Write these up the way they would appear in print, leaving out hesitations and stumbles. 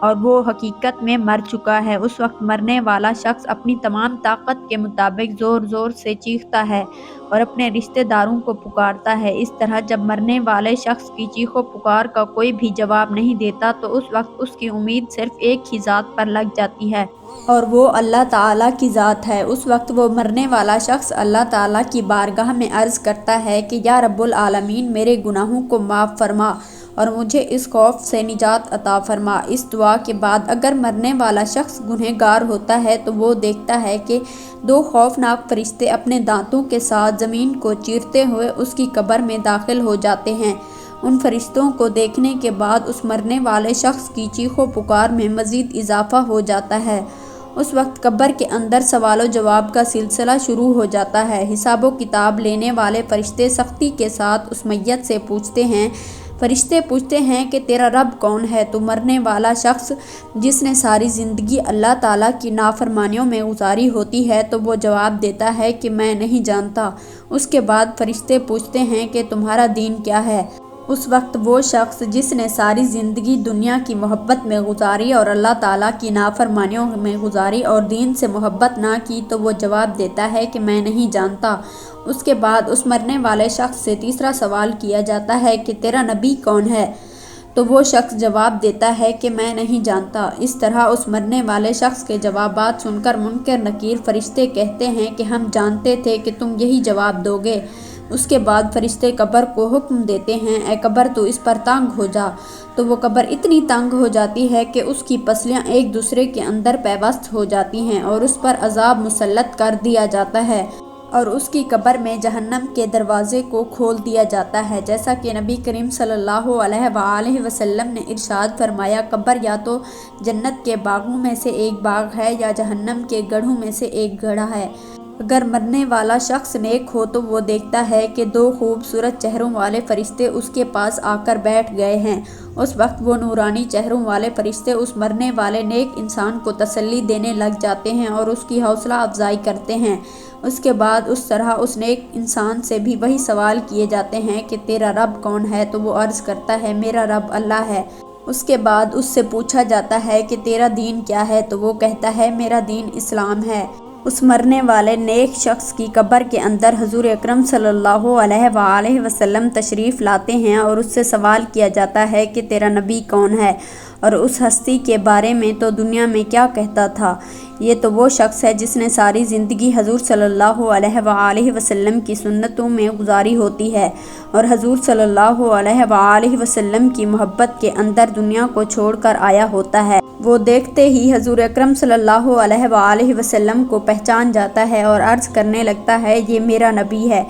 اور وہ حقیقت میں مر چکا ہے۔ اس وقت مرنے والا شخص اپنی تمام طاقت کے مطابق زور زور سے چیختا ہے اور اپنے رشتہ داروں کو پکارتا ہے۔ اس طرح جب مرنے والے شخص کی چیخو پکار کا کوئی بھی جواب نہیں دیتا تو اس وقت اس کی امید صرف ایک ہی ذات پر لگ جاتی ہے، اور وہ اللہ تعالیٰ کی ذات ہے۔ اس وقت وہ مرنے والا شخص اللہ تعالیٰ کی بارگاہ میں عرض کرتا ہے کہ یا رب العالمین، میرے گناہوں کو معاف فرما اور مجھے اس خوف سے نجات عطا فرما۔ اس دعا کے بعد اگر مرنے والا شخص گنہگار ہوتا ہے تو وہ دیکھتا ہے کہ دو خوفناک فرشتے اپنے دانتوں کے ساتھ زمین کو چیرتے ہوئے اس کی قبر میں داخل ہو جاتے ہیں۔ ان فرشتوں کو دیکھنے کے بعد اس مرنے والے شخص کی چیخو پکار میں مزید اضافہ ہو جاتا ہے۔ اس وقت قبر کے اندر سوال و جواب کا سلسلہ شروع ہو جاتا ہے۔ حساب و کتاب لینے والے فرشتے سختی کے ساتھ اس میت سے پوچھتے ہیں۔ فرشتے پوچھتے ہیں کہ تیرا رب کون ہے؟ تو مرنے والا شخص جس نے ساری زندگی اللہ تعالیٰ کی نافرمانیوں میں گزاری ہوتی ہے تو وہ جواب دیتا ہے کہ میں نہیں جانتا۔ اس کے بعد فرشتے پوچھتے ہیں کہ تمہارا دین کیا ہے؟ اس وقت وہ شخص جس نے ساری زندگی دنیا کی محبت میں گزاری اور اللہ تعالیٰ کی نافرمانیوں میں گزاری اور دین سے محبت نہ کی تو وہ جواب دیتا ہے کہ میں نہیں جانتا۔ اس کے بعد اس مرنے والے شخص سے تیسرا سوال کیا جاتا ہے کہ تیرا نبی کون ہے؟ تو وہ شخص جواب دیتا ہے کہ میں نہیں جانتا۔ اس طرح اس مرنے والے شخص کے جوابات سن کر منکر نکیر فرشتے کہتے ہیں کہ ہم جانتے تھے کہ تم یہی جواب دو گے۔ اس کے بعد فرشتے قبر کو حکم دیتے ہیں، اے قبر تو اس پر تنگ ہو جا۔ تو وہ قبر اتنی تنگ ہو جاتی ہے کہ اس کی پسلیاں ایک دوسرے کے اندر پیوست ہو جاتی ہیں اور اس پر عذاب مسلط کر دیا جاتا ہے اور اس کی قبر میں جہنم کے دروازے کو کھول دیا جاتا ہے، جیسا کہ نبی کریم صلی اللہ علیہ وآلہ وسلم نے ارشاد فرمایا، قبر یا تو جنت کے باغوں میں سے ایک باغ ہے یا جہنم کے گڑھوں میں سے ایک گڑھا ہے۔ اگر مرنے والا شخص نیک ہو تو وہ دیکھتا ہے کہ دو خوبصورت چہروں والے فرشتے اس کے پاس آ کر بیٹھ گئے ہیں۔ اس وقت وہ نورانی چہروں والے فرشتے اس مرنے والے نیک انسان کو تسلی دینے لگ جاتے ہیں اور اس کی حوصلہ افزائی کرتے ہیں۔ اس کے بعد اس طرح اس نیک انسان سے بھی وہی سوال کیے جاتے ہیں کہ تیرا رب کون ہے؟ تو وہ عرض کرتا ہے میرا رب اللہ ہے۔ اس کے بعد اس سے پوچھا جاتا ہے کہ تیرا دین کیا ہے؟ تو وہ کہتا ہے میرا دین اسلام ہے۔ اس مرنے والے نیک شخص کی قبر کے اندر حضور اکرم صلی اللہ علیہ وآلہ وسلم تشریف لاتے ہیں اور اس سے سوال کیا جاتا ہے کہ تیرا نبی کون ہے اور اس ہستی کے بارے میں تو دنیا میں کیا کہتا تھا؟ یہ تو وہ شخص ہے جس نے ساری زندگی حضور صلی اللہ علیہ وآلہ وسلم کی سنتوں میں گزاری ہوتی ہے اور حضور صلی اللہ علیہ وآلہ وسلم کی محبت کے اندر دنیا کو چھوڑ کر آیا ہوتا ہے۔ وہ دیکھتے ہی حضور اکرم صلی اللہ علیہ وآلہ وسلم کو پہچان جاتا ہے اور عرض کرنے لگتا ہے یہ میرا نبی ہے۔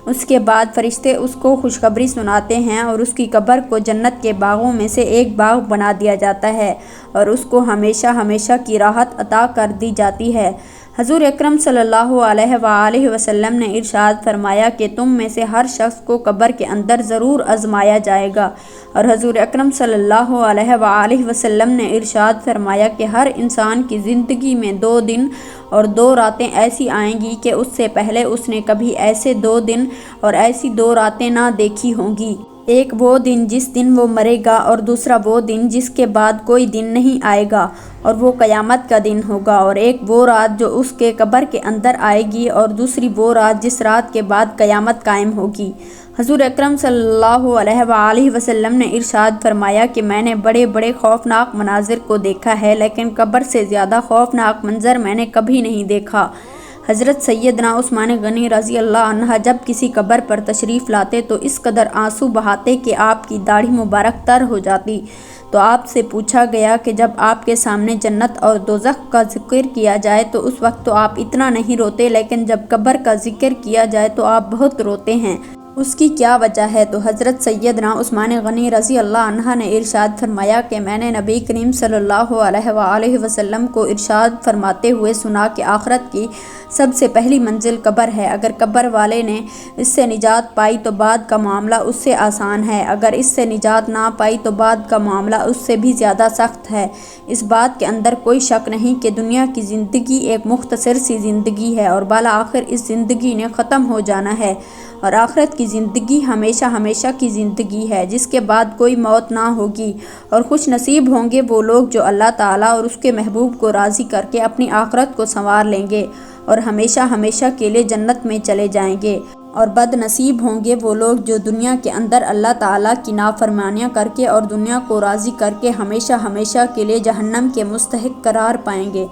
اس کے بعد فرشتے اس کو خوشخبری سناتے ہیں اور اس کی قبر کو جنت کے باغوں میں سے ایک باغ بنا دیا جاتا ہے اور اس کو ہمیشہ ہمیشہ کی راحت عطا کر دی جاتی ہے۔ حضور اکرم صلی اللہ علیہ وآلہ وسلم نے ارشاد فرمایا کہ تم میں سے ہر شخص کو قبر کے اندر ضرور آزمایا جائے گا، اور حضور اکرم صلی اللہ علیہ وآلہ وسلم نے ارشاد فرمایا کہ ہر انسان کی زندگی میں 2 دن اور 2 راتیں ایسی آئیں گی کہ اس سے پہلے اس نے کبھی ایسے 2 دن اور ایسی 2 راتیں نہ دیکھی ہوں گی۔ ایک وہ دن جس دن وہ مرے گا اور دوسرا وہ دن جس کے بعد کوئی دن نہیں آئے گا اور وہ قیامت کا دن ہوگا، اور ایک وہ رات جو اس کے قبر کے اندر آئے گی اور دوسری وہ رات جس رات کے بعد قیامت قائم ہوگی۔ حضور اکرم صلی اللہ علیہ وآلہ وسلم نے ارشاد فرمایا کہ میں نے بڑے بڑے خوفناک مناظر کو دیکھا ہے لیکن قبر سے زیادہ خوفناک منظر میں نے کبھی نہیں دیکھا۔ حضرت سیدنا عثمان غنی رضی اللہ عنہ جب کسی قبر پر تشریف لاتے تو اس قدر آنسو بہاتے کہ آپ کی داڑھی مبارک تر ہو جاتی۔ تو آپ سے پوچھا گیا کہ جب آپ کے سامنے جنت اور دوزخ کا ذکر کیا جائے تو اس وقت تو آپ اتنا نہیں روتے، لیکن جب قبر کا ذکر کیا جائے تو آپ بہت روتے ہیں، اس کی کیا وجہ ہے؟ تو حضرت سیدنا عثمان غنی رضی اللہ عنہ نے ارشاد فرمایا کہ میں نے نبی کریم صلی اللہ علیہ وآلہ وسلم کو ارشاد فرماتے ہوئے سنا کہ آخرت کی سب سے پہلی منزل قبر ہے۔ اگر قبر والے نے اس سے نجات پائی تو بعد کا معاملہ اس سے آسان ہے، اگر اس سے نجات نہ پائی تو بعد کا معاملہ اس سے بھی زیادہ سخت ہے۔ اس بات کے اندر کوئی شک نہیں کہ دنیا کی زندگی ایک مختصر سی زندگی ہے اور بالآخر اس زندگی نے ختم ہو جانا ہے، اور آخرت کی کی زندگی ہمیشہ ہمیشہ کی زندگی ہے، جس کے بعد کوئی موت نہ ہوگی، اور خوش نصیب ہوں گے وہ لوگ جو اللہ تعالیٰ اور اس کے محبوب کو راضی کر کے اپنی آخرت کو سنوار لیں گے اور ہمیشہ ہمیشہ کے لیے جنت میں چلے جائیں گے، اور بد نصیب ہوں گے وہ لوگ جو دنیا کے اندر اللہ تعالیٰ کی نافرمانیاں کر کے اور دنیا کو راضی کر کے ہمیشہ ہمیشہ کے لیے جہنم کے مستحق قرار پائیں گے۔